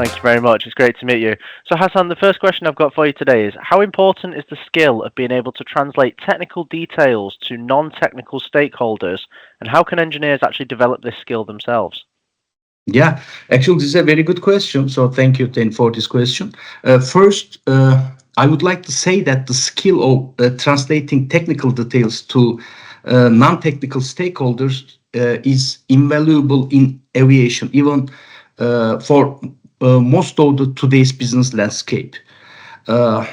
Thank you very much. It's great to meet you. So, Hasan, the first question I've got for you today is how important is the skill of being able to translate technical details to non technical stakeholders, and how can engineers actually develop this skill themselves? Yeah, actually, this is a very good question. So thank you, Ten, for this question. First, I would like to say that the skill of translating technical details to non-technical stakeholders is invaluable in aviation, even for most of the today's business landscape. Uh,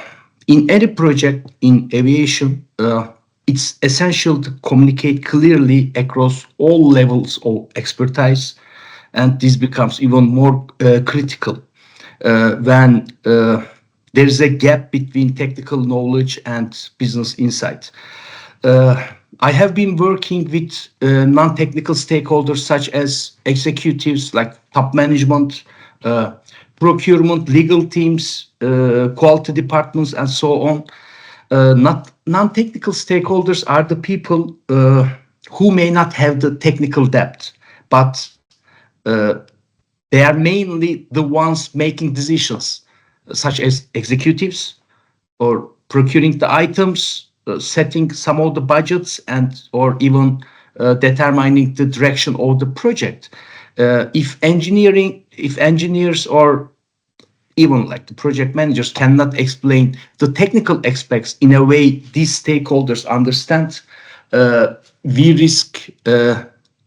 in any project in aviation, it's essential to communicate clearly across all levels of expertise, and this becomes even more critical when there is a gap between technical knowledge and business insight. Uh, I have been working with non-technical stakeholders such as executives like top management, uh, procurement, legal teams, quality departments, and so on. Not non-technical stakeholders are the people who may not have the technical depth, but uh, they are mainly the ones making decisions, such as executives or procuring the items, setting some of the budgets, and or even determining the direction of the project. If engineers or even like the project managers cannot explain the technical aspects in a way these stakeholders understand, we risk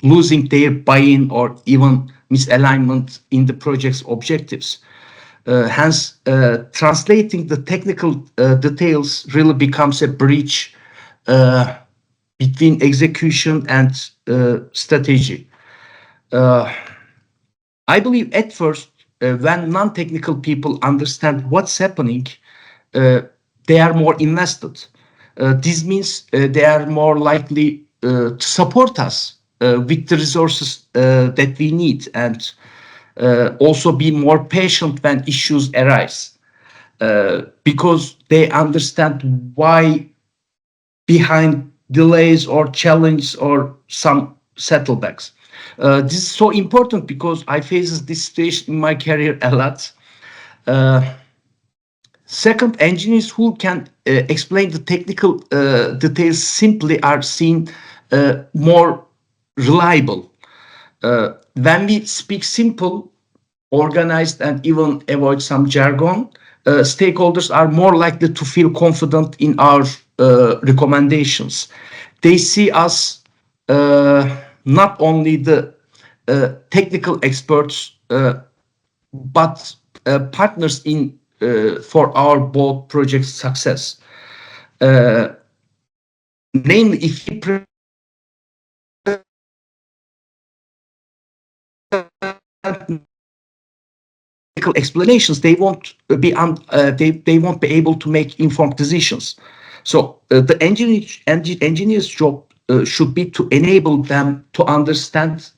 losing their buy-in or even misalignment in the project's objectives. Hence, translating the technical details really becomes a bridge uh, between execution and strategy. Uh, I believe at first, when non-technical people understand what's happening, uh, they are more invested. This means they are more likely to support us with the resources that we need, and also be more patient when issues arise, because they understand why behind delays or challenge or some settlebacks. This is so important because I faces this situation in my career a lot. Uh, Second, engineers who can explain the technical details simply are seen more reliable. When we speak simple, organized, and even avoid some jargon, stakeholders are more likely to feel confident in our recommendations. They see us not only the technical experts, but partners in for our both project success. Uh, Namely, if we explanations, they won't be they won't be able to make informed decisions. So the engineer's job should be to enable them to understand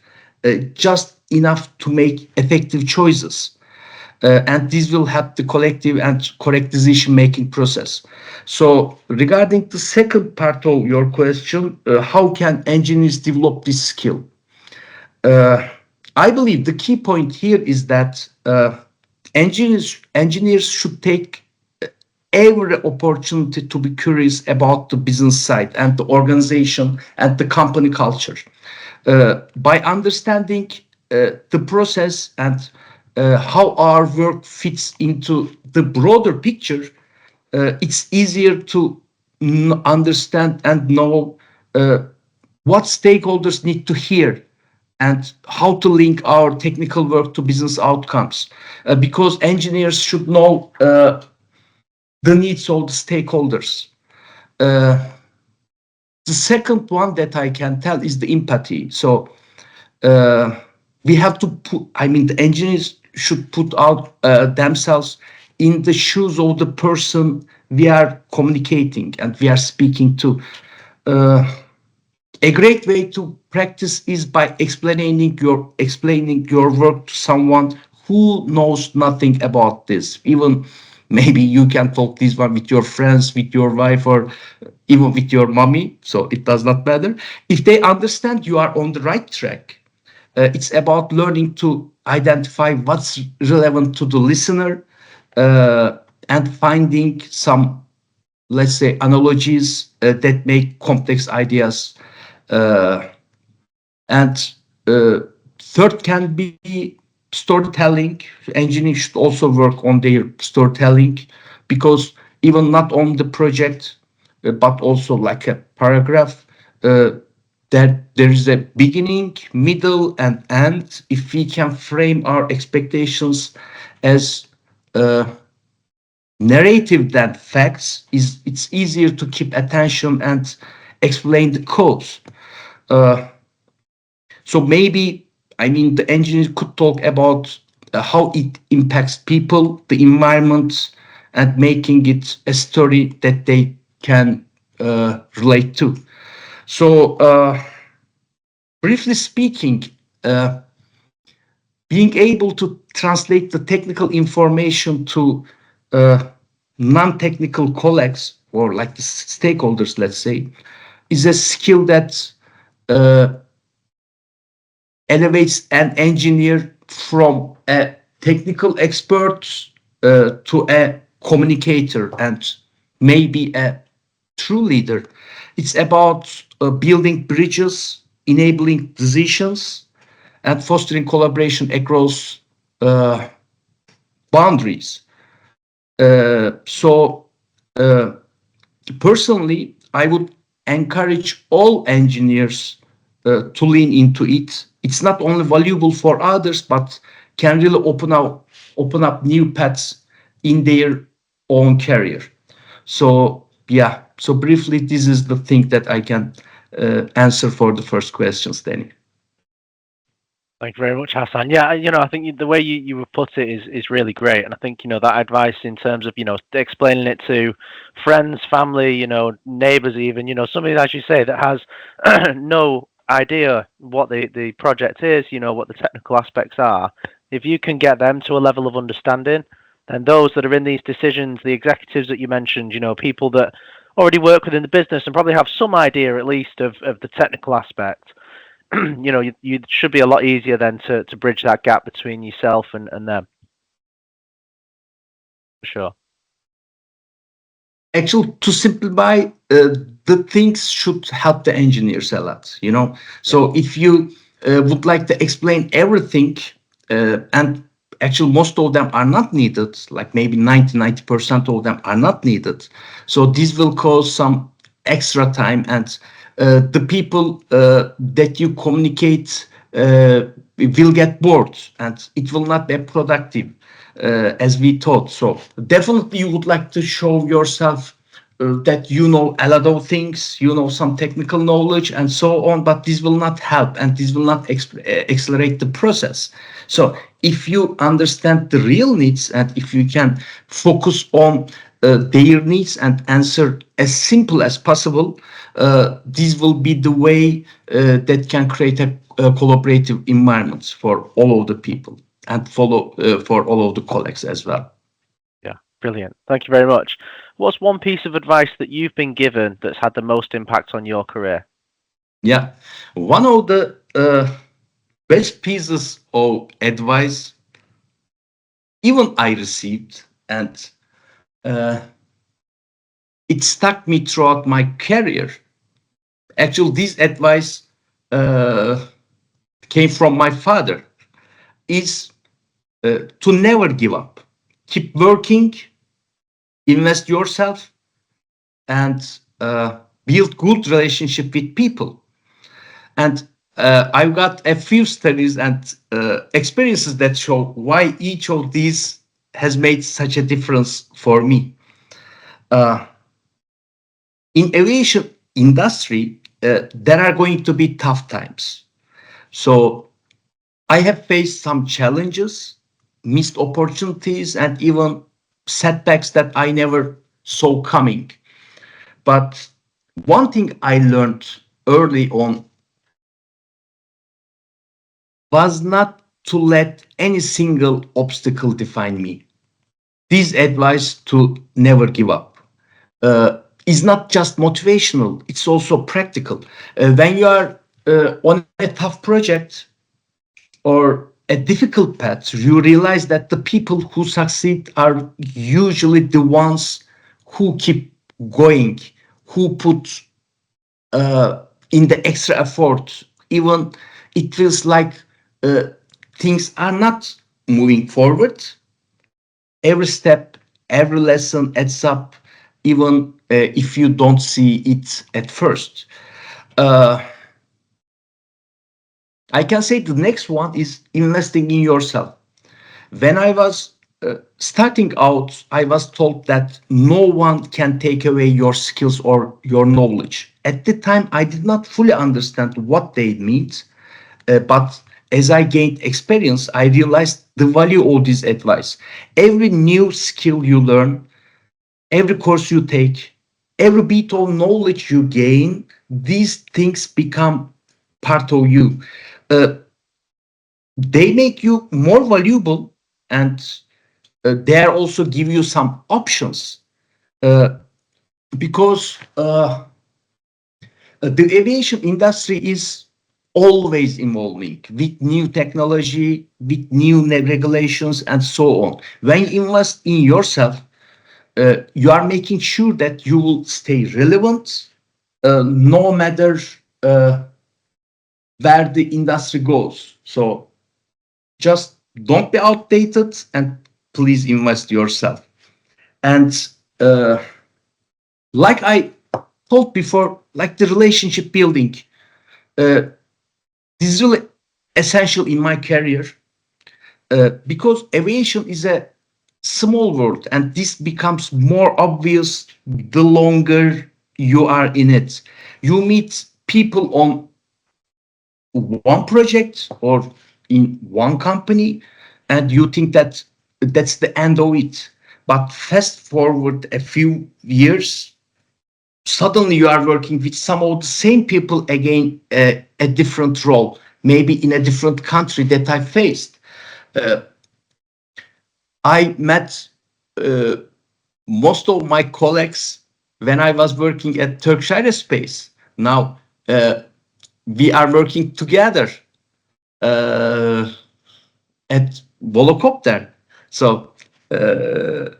just enough to make effective choices. And this will help the collective and correct decision making process. So regarding the second part of your question, how can engineers develop this skill? Uh, I believe the key point here is that engineers should take every opportunity to be curious about the business side and the organization and the company culture. By understanding the process and how our work fits into the broader picture, it's easier to understand and know what stakeholders need to hear and how to link our technical work to business outcomes. Because engineers should know the needs of the stakeholders. Uh, the second one that I can tell is the empathy. So uh, we have to put, I mean, the engineers should put out themselves in the shoes of the person we are communicating and we are speaking to. Uh, a great way to practice is by explaining your work to someone who knows nothing about this. Even maybe you can talk this one with your friends, with your wife, or even with your mommy. So it does not matter. If they understand you are on the right track, it's about learning to identify what's relevant to the listener, and finding some, let's say, analogies that make complex ideas. And third can be storytelling. Engineers should also work on their storytelling, because even not on the project, but also like a paragraph, uh, that there is a beginning, middle, and end. If we can frame our expectations as narrative than facts, is it's easier to keep attention and explain the cause. Uh, So maybe, I mean, the engineer could talk about how it impacts people, the environment, and making it a story that they can relate to. So, briefly speaking, uh, being able to translate the technical information to uh, non-technical colleagues, or like the stakeholders, let's say, is a skill that uh, elevates an engineer from a technical expert to a communicator and maybe a true leader. It's about building bridges, enabling decisions, and fostering collaboration across uh, boundaries. So, uh, personally, I would encourage all engineers to lean into it. It's not only valuable for others, but can really open up new paths in their own career. So yeah. So briefly, this is the thing that I can answer for the first questions, Danny. Thank you very much, Hassan. Yeah, I think the way you would put it is really great, and I think that advice in terms of explaining it to friends, family, neighbors, even somebody, as you say, that has no idea what the project is, what the technical aspects are. If you can get them to a level of understanding, then those that are in these decisions, the executives that you mentioned, people that already work within the business and probably have some idea at least of the technical aspect. You should be a lot easier then to bridge that gap between yourself and them. For sure. Actually, to simplify, the things should help the engineers a lot, Yeah. so if you would like to explain everything, and actually most of them are not needed, like maybe 90% of them are not needed, so this will cause some extra time, and the people that you communicate will get bored, and it will not be productive as we thought. So definitely you would like to show yourself that you know a lot of things, some technical knowledge and so on, but this will not help, and this will not accelerate the process. So if you understand the real needs, and if you can focus on their needs and answer as simple as possible, this will be the way that can create a collaborative environment for all of the people, and follow for all of the colleagues as well. Yeah. Brilliant. Thank you very much. What's one piece of advice that you've been given that's had the most impact on your career? Yeah, one of the best pieces of advice even I received, and uh, it stuck me throughout my career. Actually, this advice uh, came from my father, is to never give up. Keep working, invest yourself, and build good relationship with people. And I've got a few studies and experiences that show why each of these has made such a difference for me. Uh, in aviation industry, there are going to be tough times. So I have faced some challenges, missed opportunities, and even setbacks that I never saw coming. But one thing I learned early on was not to let any single obstacle define me. This advice to never give up is not just motivational, it's also practical. When you are on a tough project, or a difficult path, you realize that the people who succeed are usually the ones who keep going, who put in the extra effort, even it feels like uh, things are not moving forward. Every step, every lesson adds up, even if you don't see it at first. Uh, I can say the next one is investing in yourself. When I was starting out, I was told that no one can take away your skills or your knowledge. At the time, I did not fully understand what they meant, but as I gained experience, I realized the value of this advice. Every new skill you learn, every course you take, every bit of knowledge you gain, these things become part of you. Uh, they make you more valuable, and they also give you some options, uh, because the aviation industry is always evolving with new technology, with new regulations, and so on. When you invest in yourself, you are making sure that you will stay relevant, no matter uh, where the industry goes. So just don't be outdated, and please invest yourself. And uh, like I told before, like the relationship building, uh, this is really essential in my career, because aviation is a small world, and this becomes more obvious the longer you are in it. You meet people on one project or in one company, and you think that that's the end of it. But fast forward a few years, suddenly you are working with some of the same people again, a different role, maybe in a different country that I faced. Uh, I met uh, most of my colleagues when I was working at Turkish Aerospace. Now uh, we are working together uh, at Volocopter. So uh,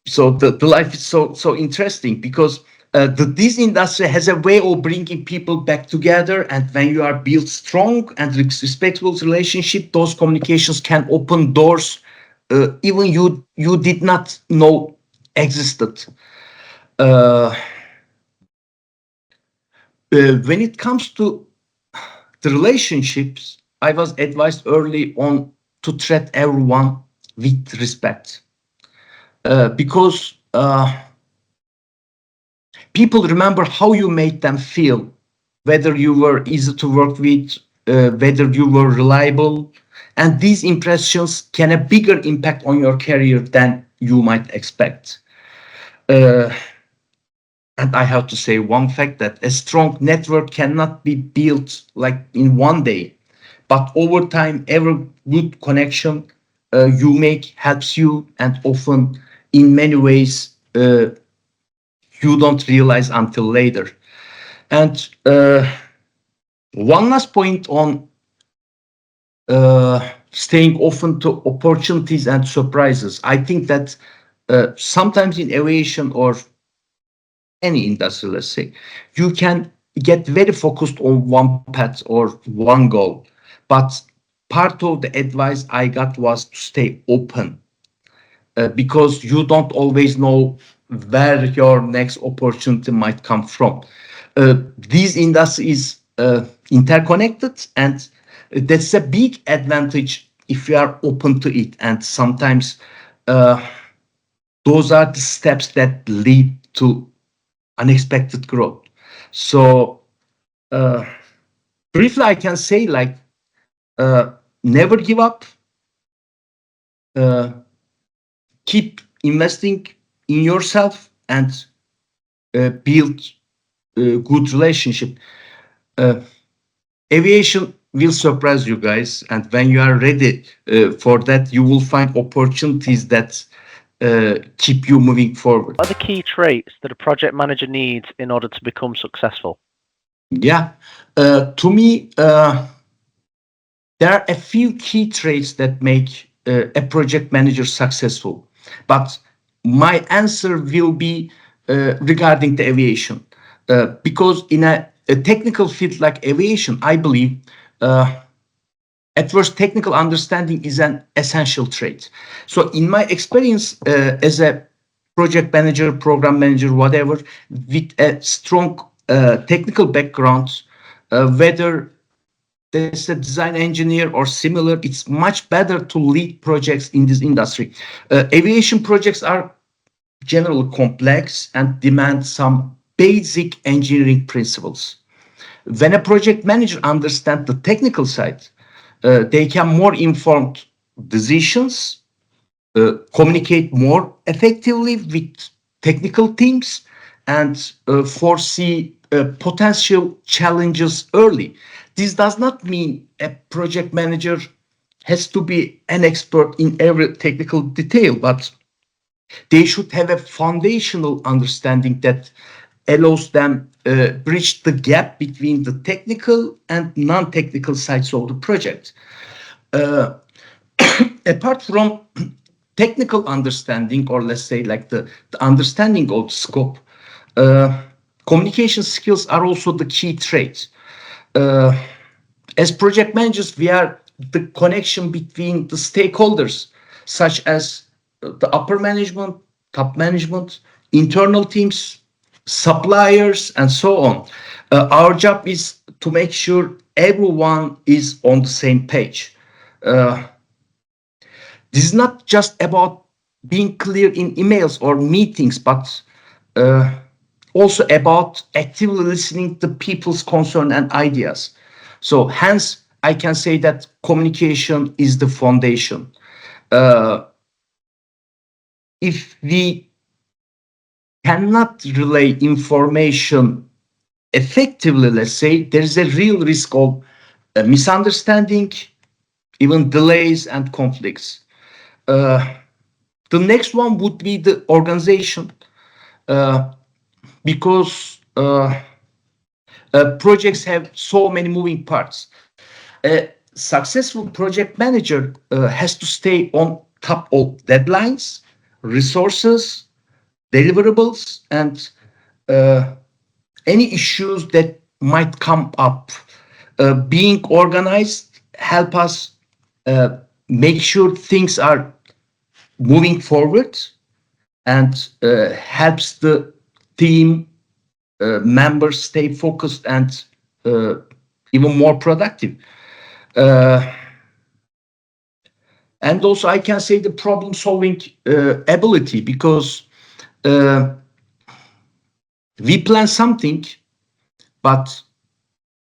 the life is so interesting, because this industry has a way of bringing people back together, and when you are built strong and respectful relationship, those communications can open doors even you did not know existed. uh, when it comes to the relationships, I was advised early on to treat everyone with respect, because people remember how you made them feel, whether you were easy to work with, whether you were reliable, and these impressions can have bigger impact on your career than you might expect. Uh, and I have to say one fact, that a strong network cannot be built like in one day, but over time, every good connection you make helps you, and often in many ways you don't realize until later. And one last point on staying open to opportunities and surprises. I think that sometimes in aviation or any industry, let's say, you can get very focused on one path or one goal. But part of the advice I got was to stay open, because you don't always know where your next opportunity might come from. These industries interconnected, and that's a big advantage if you are open to it. And sometimes uh, those are the steps that lead to unexpected growth. So uh, briefly, I can say, like, never give up. Uh, keep investing in yourself, and build good relationship. Uh, Aviation will surprise you guys, and when you are ready for that, you will find opportunities that keep you moving forward. What are the key traits that a project manager needs in order to become successful? Yeah, to me, There are a few key traits that make a project manager successful, but my answer will be regarding the aviation. Because in a technical field like aviation, I believe at first technical understanding is an essential trait. So in my experience as a project manager, program manager, whatever, with a strong technical background, whether there's a design engineer or similar, it's much better to lead projects in this industry. Aviation projects are generally complex and demand some basic engineering principles. When a project manager understands the technical side, they can more informed decisions, communicate more effectively with technical teams, and foresee potential challenges early. This does not mean a project manager has to be an expert in every technical detail, but they should have a foundational understanding that allows them bridge the gap between the technical and non-technical sides of the project. Apart from technical understanding, or let's say like the understanding of the scope, communication skills are also the key trait. Uh, as project managers, we are the connection between the stakeholders, such as the upper management, top management, internal teams, suppliers, and so on. Our job is to make sure everyone is on the same page. Uh, this is not just about being clear in emails or meetings, but uh, also about actively listening to people's concern and ideas. So hence, I can say that communication is the foundation. Uh, if we cannot relay information effectively, let's say, there is a real risk of misunderstanding, even delays and conflicts. Uh, the next one would be the organization, uh, because projects have so many moving parts. A successful project manager has to stay on top of deadlines, resources, deliverables, and uh, any issues that might come up. Being organized help us make sure things are moving forward, and helps the team members stay focused and uh, even more productive. Uh, and also, I can say the problem solving ability, because uh, we plan something, but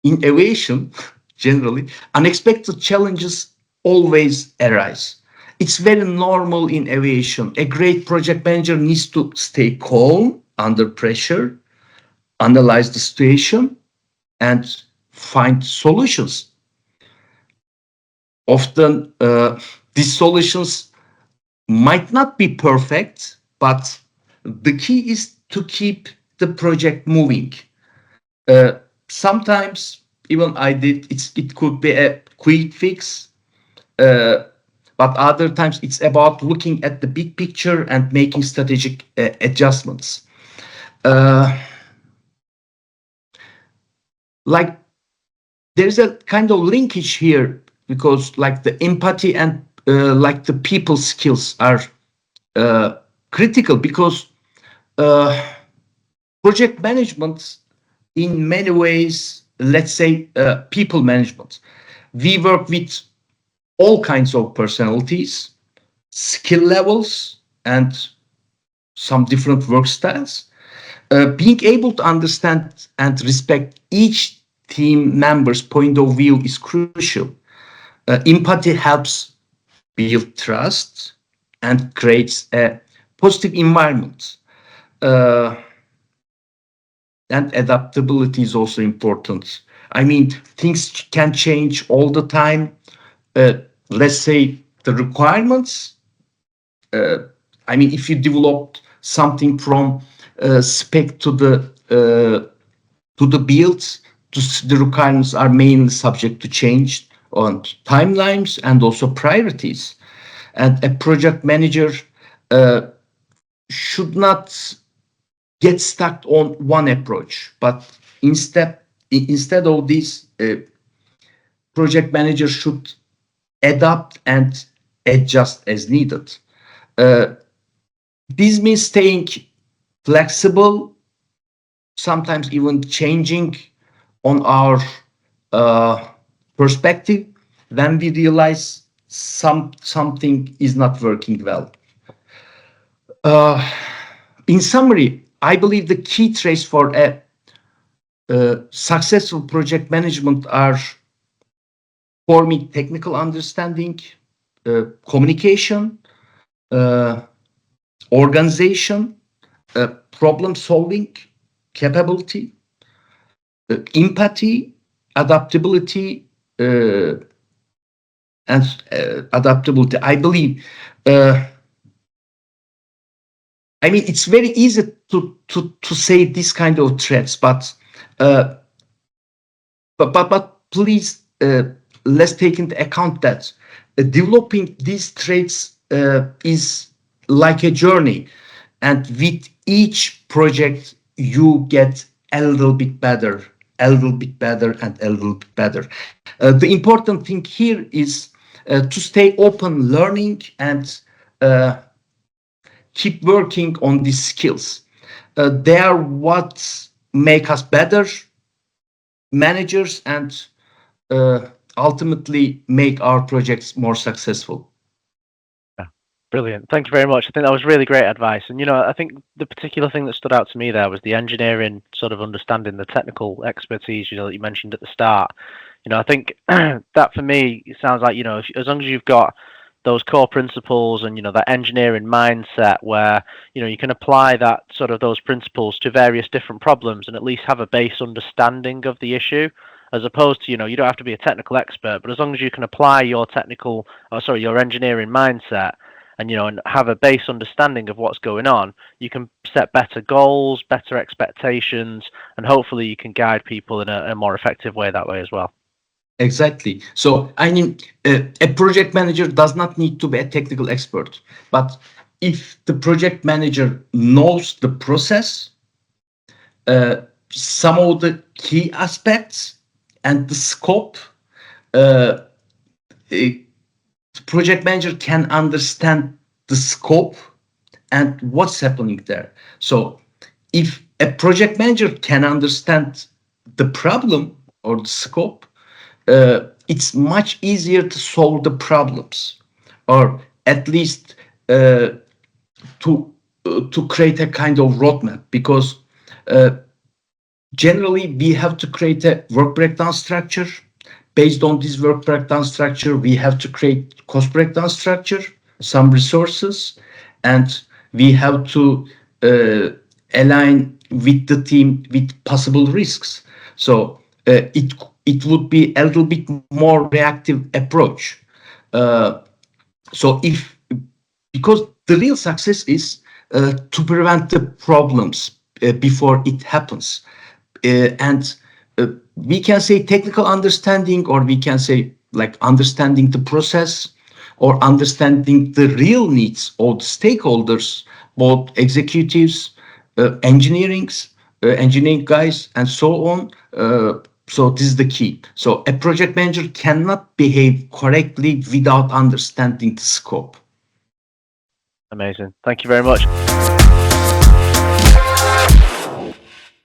in aviation, generally, unexpected challenges always arise. It's very normal in aviation. A great project manager needs to stay calm under pressure, analyze the situation, and find solutions. Often, these solutions might not be perfect, but the key is to keep the project moving. Sometimes, even it could be a quick fix, uh, but other times it's about looking at the big picture and making strategic adjustments. Uh, like there's a kind of linkage here, because like the empathy and like the people skills are uh, critical, because uh, project management in many ways, let's say people management, we work with all kinds of personalities, skill levels, and some different work styles. Being able to understand and respect each team member's point of view is crucial. Empathy helps build trust and creates a positive environment. Uh, and adaptability is also important. I mean, things can change all the time. Uh, let's say the requirements. Uh, I mean, if you developed something from spec to the builds, the requirements are mainly subject to change on timelines and also priorities. And a project manager should not get stuck on one approach, but instead of this, project manager should adapt and adjust as needed. This means staying flexible, sometimes even changing on our perspective when we realize something is not working well. In summary, I believe the key traits for a successful project management are, for me, technical understanding, communication, organization, problem solving capability, empathy, adaptability, and adaptability. I believe. I mean, it's very easy to say this kind of traits, but please, let's take into account that developing these traits is like a journey, and with each project you get a little bit better, a little bit better, and a little bit better. The important thing here is to stay open, learning, and keep working on these skills. They are what make us better managers and ultimately make our projects more successful. Yeah, brilliant. Thank you very much. I think that was really great advice. And, I think the particular thing that stood out to me there was the engineering sort of understanding, the technical expertise, that you mentioned at the start. I think that for me, it sounds like, as long as you've got those core principles and, that engineering mindset where, you can apply that sort of those principles to various different problems and at least have a base understanding of the issue, as opposed to, you don't have to be a technical expert, but as long as you can apply your your engineering mindset and, and have a base understanding of what's going on, you can set better goals, better expectations, and hopefully you can guide people in a more effective way that way as well. Exactly. So, I mean, a project manager does not need to be a technical expert, but if the project manager knows the process, some of the key aspects and the scope, the project manager can understand the scope and what's happening there. So if a project manager can understand the problem or the scope, it's much easier to solve the problems, or at least to create a kind of roadmap, because generally we have to create a work breakdown structure. Based on this work breakdown structure, we have to create cost breakdown structure, some resources, and we have to align with the team with possible risks. So it would be a little bit more reactive approach. So because the real success is to prevent the problems before it happens, and we can say technical understanding, or we can say like understanding the process, or understanding the real needs of the stakeholders, both executives, engineering guys, and so on. So this is the key. So a project manager cannot behave correctly without understanding the scope. Amazing. Thank you very much.